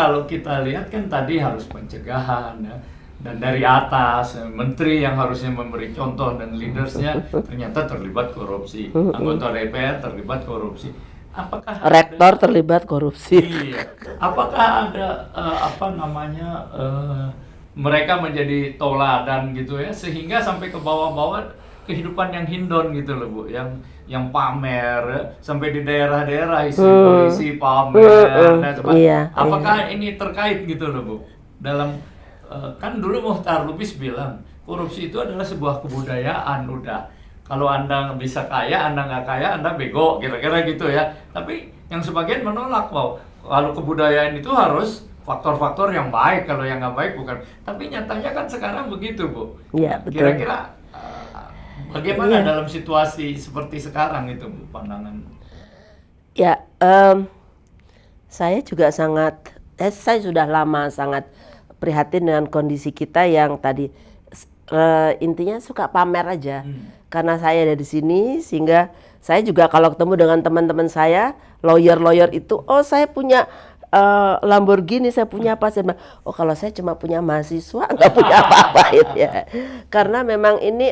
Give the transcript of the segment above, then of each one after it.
kalau kita lihat kan tadi harus pencegahan ya. Dan dari atas, menteri yang harusnya memberi contoh dan leadersnya ternyata terlibat korupsi, anggota DPR terlibat korupsi. Apakah Rektor terlibat korupsi. iya, apakah ada mereka menjadi toladan gitu ya, sehingga sampai ke bawah-bawah kehidupan yang hindon gitu loh Bu, yang pamer ya, sampai di daerah-daerah istri polisi pamer dan sebagainya. Apakah ini terkait gitu loh Bu dalam kan dulu Mohtar Lubis bilang korupsi itu adalah sebuah kebudayaan udah. Kalau Anda bisa kaya, Anda nggak kaya, Anda bego, kira-kira gitu ya. Tapi yang sebagian menolak, wow, kalau kebudayaan itu harus faktor-faktor yang baik, kalau yang nggak baik bukan. Tapi nyatanya kan sekarang begitu, Bu. Iya, betul. Kira-kira bagaimana dalam situasi seperti sekarang itu, Bu, pandangan? Ya, saya juga saya sudah lama sangat prihatin dengan kondisi kita yang tadi intinya suka pamer aja. Karena saya dari sini, sehingga saya juga kalau ketemu dengan teman-teman saya, lawyer itu, oh saya punya Lamborghini, saya punya apa? Saya bilang, oh kalau saya cuma punya mahasiswa, nggak punya apa-apa ya. Karena memang ini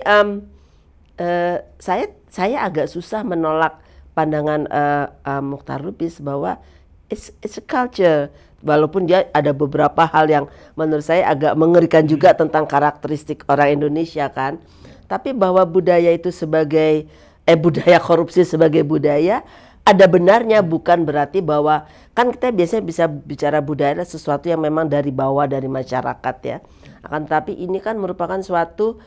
saya agak susah menolak pandangan Mohtar Lubis bahwa it's a culture. Walaupun dia ada beberapa hal yang menurut saya agak mengerikan juga tentang karakteristik orang Indonesia kan. Tapi bahwa budaya itu sebagai budaya korupsi sebagai budaya ada benarnya, bukan berarti bahwa kan kita biasanya bisa bicara budaya sesuatu yang memang dari bawah dari masyarakat ya. Akan tetapi ini kan merupakan suatu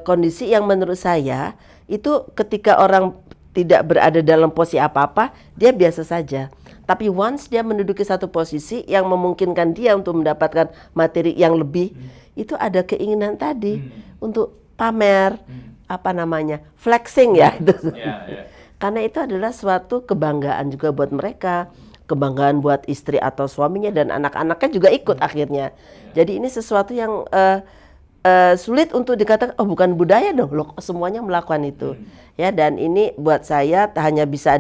kondisi yang menurut saya itu ketika orang tidak berada dalam posisi apa-apa dia biasa saja. Tapi once dia menduduki satu posisi yang memungkinkan dia untuk mendapatkan materi yang lebih, itu ada keinginan tadi untuk pamer, flexing ya. Karena itu adalah suatu kebanggaan juga buat mereka, kebanggaan buat istri atau suaminya dan anak-anaknya juga ikut akhirnya. Jadi ini sesuatu yang sulit untuk dikatakan, oh bukan budaya dong, loh semuanya melakukan itu. Ya, dan ini buat saya hanya bisa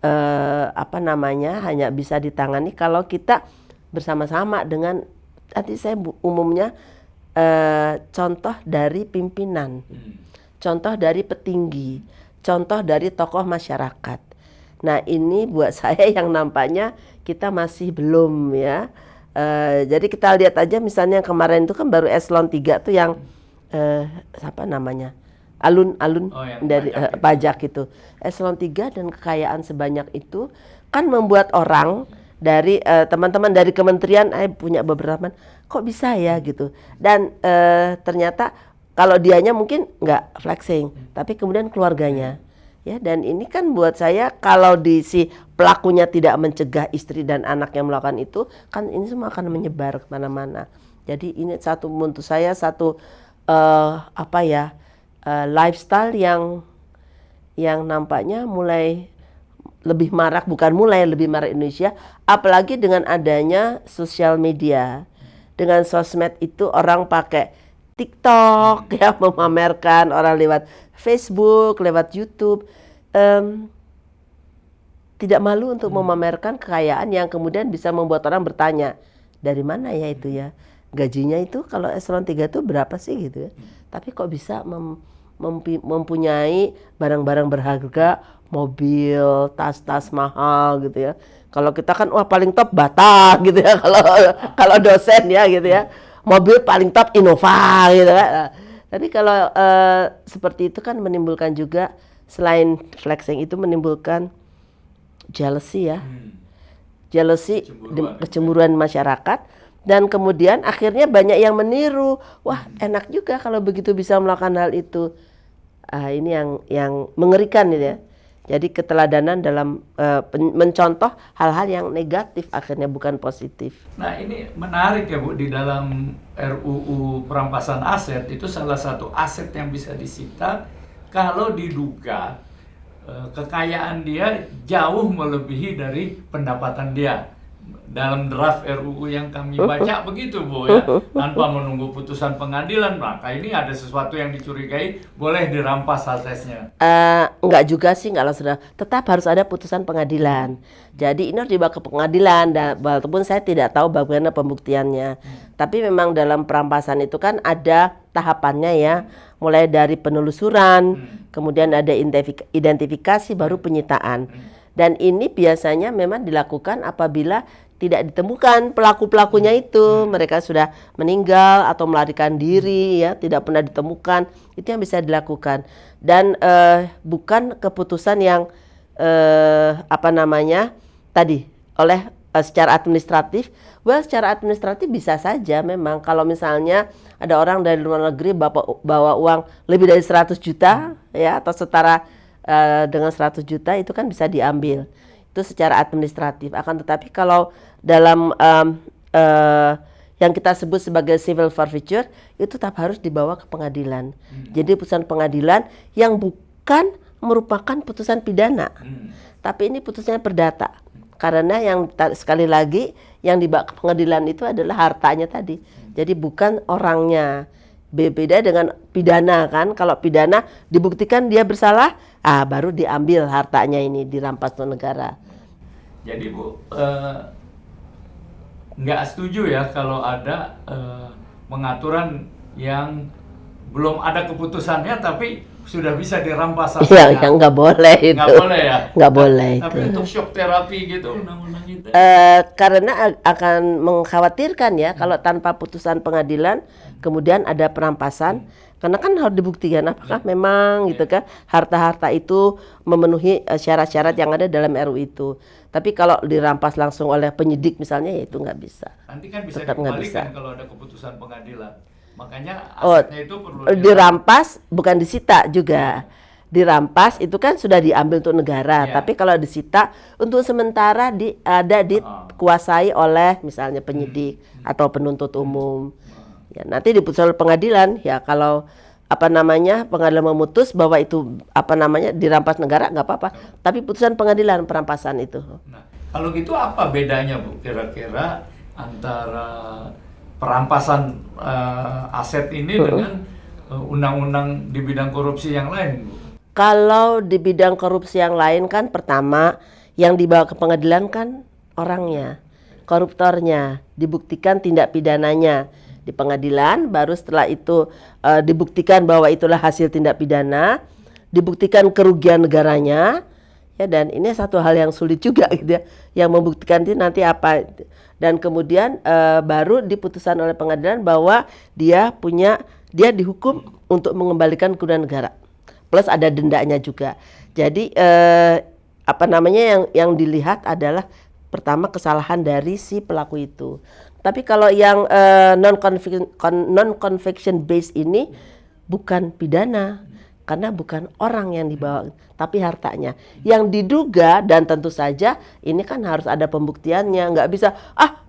hanya bisa ditangani kalau kita bersama-sama dengan nanti saya umumnya contoh dari pimpinan, contoh dari petinggi, contoh dari tokoh masyarakat. Nah ini buat saya yang nampaknya kita masih belum ya. Jadi kita lihat aja misalnya kemarin itu kan baru eselon 3 tuh yang alun-alun dari pajak itu. Eselon 3 dan kekayaan sebanyak itu kan membuat orang dari teman-teman dari kementerian punya beberapa kok bisa ya gitu. Dan ternyata kalau dianya mungkin nggak flexing, tapi kemudian keluarganya. Ya, dan ini kan buat saya kalau si pelakunya tidak mencegah istri dan anak yang melakukan itu, kan ini semua akan menyebar kemana-mana. Jadi ini menurut saya satu lifestyle yang nampaknya mulai lebih marak, lebih marak Indonesia, apalagi dengan adanya sosial media. Dengan sosmed itu orang pakai TikTok ya, memamerkan, orang lewat Facebook, lewat YouTube, tidak malu untuk memamerkan kekayaan yang kemudian bisa membuat orang bertanya, dari mana ya itu ya? Gajinya itu kalau eselon 3 itu berapa sih gitu ya? Tapi kok bisa mempunyai barang-barang berharga, mobil, tas-tas mahal gitu ya. Kalau kita kan wah paling top Bata gitu ya, kalau dosen ya gitu ya. Mobil paling top Innova gitu kan. Tapi kalau seperti itu kan menimbulkan juga, selain flexing itu menimbulkan jealousy ya. Jealousy, kecemburuan masyarakat. Dan kemudian akhirnya banyak yang meniru. Wah enak juga kalau begitu bisa melakukan hal itu. Ini yang mengerikan gitu ya. Jadi keteladanan dalam mencontoh hal-hal yang negatif akhirnya bukan positif. Nah ini menarik ya Bu, di dalam RUU perampasan aset itu salah satu aset yang bisa disita kalau diduga kekayaan dia jauh melebihi dari pendapatan dia. dalam draft RUU yang kami baca begitu Bu ya, tanpa menunggu putusan pengadilan, maka ini ada sesuatu yang dicurigai, boleh dirampas asesnya. Enggak juga sih, kalau sudah tetap harus ada putusan pengadilan. Jadi ini harus dibawa ke pengadilan, dan walaupun saya tidak tahu bagaimana pembuktiannya. Tapi memang dalam perampasan itu kan ada tahapannya ya, mulai dari penelusuran, kemudian ada identifikasi, baru penyitaan. Dan ini biasanya memang dilakukan apabila tidak ditemukan pelaku-pelakunya itu, mereka sudah meninggal atau melarikan diri ya, tidak pernah ditemukan. Itu yang bisa dilakukan. Dan bukan keputusan yang tadi oleh secara administratif. Secara administratif bisa saja memang kalau misalnya ada orang dari luar negeri bawa uang lebih dari 100 juta ya, atau setara dengan 100 juta, itu kan bisa diambil. Itu secara administratif. Akan tetapi kalau dalam yang kita sebut sebagai civil forfeiture, itu tetap harus dibawa ke pengadilan. Jadi putusan pengadilan yang bukan merupakan putusan pidana, tapi ini putusannya perdata. Karena yang sekali lagi yang dibawa ke pengadilan itu adalah hartanya tadi. Jadi bukan orangnya. Beda dengan pidana kan. Kalau pidana dibuktikan dia bersalah, baru diambil hartanya, ini dirampas oleh negara. Jadi Bu, nggak setuju ya kalau ada pengaturan yang belum ada keputusannya tapi sudah bisa dirampas Iya, yang nggak boleh itu. Nggak boleh ya? Nggak boleh Tapi itu. untuk shock terapi gitu undang-undang itu. Karena akan mengkhawatirkan ya kalau tanpa putusan pengadilan kemudian ada perampasan, karena kan harus dibuktikan apakah memang gitu kan harta-harta itu memenuhi syarat-syarat yang ada dalam RU itu. Tapi kalau dirampas langsung oleh penyidik misalnya, ya itu nggak bisa. Nanti kan bisa Tetap nggak dikembalikan bisa. kalau ada keputusan pengadilan. Makanya asetnya itu perlu Dirampas bukan disita juga. Dirampas itu kan sudah diambil untuk negara, Iya. tapi kalau disita untuk sementara dikuasai oleh misalnya penyidik atau penuntut umum. Ya, nanti diputuskan oleh pengadilan, ya kalau pengadilan memutus bahwa itu dirampas negara, nggak apa-apa. Tapi putusan pengadilan perampasan itu. Nah, kalau gitu apa bedanya Bu kira-kira antara perampasan aset ini dengan undang-undang di bidang korupsi yang lain, Bu? Kalau di bidang korupsi yang lain kan pertama yang dibawa ke pengadilan kan orangnya, koruptornya, dibuktikan tindak pidananya di pengadilan, baru setelah itu dibuktikan bahwa itulah hasil tindak pidana, dibuktikan kerugian negaranya, ya, dan ini satu hal yang sulit juga gitu ya, yang membuktikan itu nanti apa, dan kemudian baru diputuskan oleh pengadilan bahwa dia dihukum untuk mengembalikan kerugian negara. Plus ada dendanya juga. Jadi yang dilihat adalah pertama kesalahan dari si pelaku itu. Tapi kalau yang non conviction based ini bukan pidana, karena bukan orang yang dibawa, tapi hartanya yang diduga, dan tentu saja ini kan harus ada pembuktiannya. Nggak bisa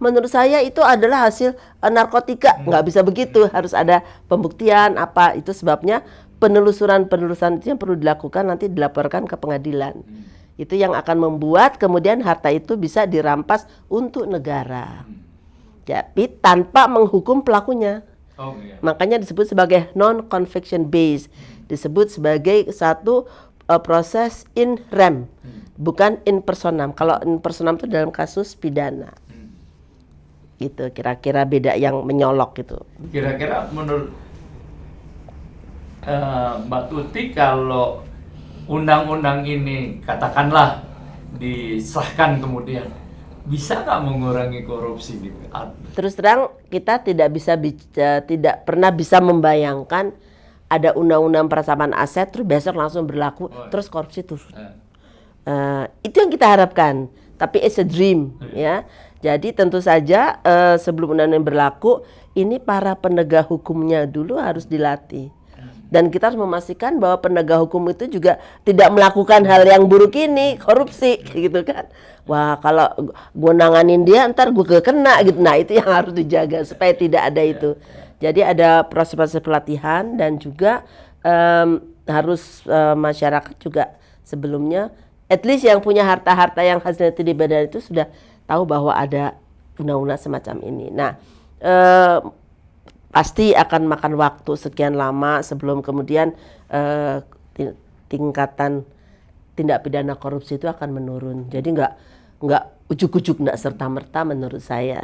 menurut saya itu adalah hasil narkotika, nggak bisa begitu, harus ada pembuktian apa. Itu sebabnya penelusuran itu yang perlu dilakukan, nanti dilaporkan ke pengadilan. Itu yang akan membuat kemudian harta itu bisa dirampas untuk negara. Jadi tanpa menghukum pelakunya. Makanya disebut sebagai non-conviction based. Disebut sebagai satu proses in rem, bukan in personam. Kalau in personam itu dalam kasus pidana. Gitu kira-kira beda yang menyolok gitu. Kira-kira menurut Mbak Tuti, kalau undang-undang ini katakanlah disahkan kemudian, bisa nggak mengurangi korupsi gitu? Terus terang kita tidak pernah bisa membayangkan ada undang-undang perampasan aset terus besok langsung berlaku, terus korupsi turun. Itu yang kita harapkan, tapi it's a dream ya. Jadi tentu saja sebelum undang-undang berlaku, ini para penegak hukumnya dulu harus dilatih. Dan kita harus memastikan bahwa penegak hukum itu juga tidak melakukan hal yang buruk ini, korupsi gitu kan. Wah, kalau gue nanganin dia ntar gue kena gitu. Nah, itu yang harus dijaga supaya tidak ada itu. Jadi ada proses-proses pelatihan, dan juga harus masyarakat juga sebelumnya, at least yang punya harta-harta yang hasilnya tidak benar itu sudah tahu bahwa ada undang-undang semacam ini. Nah, pasti akan makan waktu sekian lama sebelum kemudian tingkatan tindak pidana korupsi itu akan menurun. Jadi nggak ujuk-ujuk, nggak serta-merta menurut saya.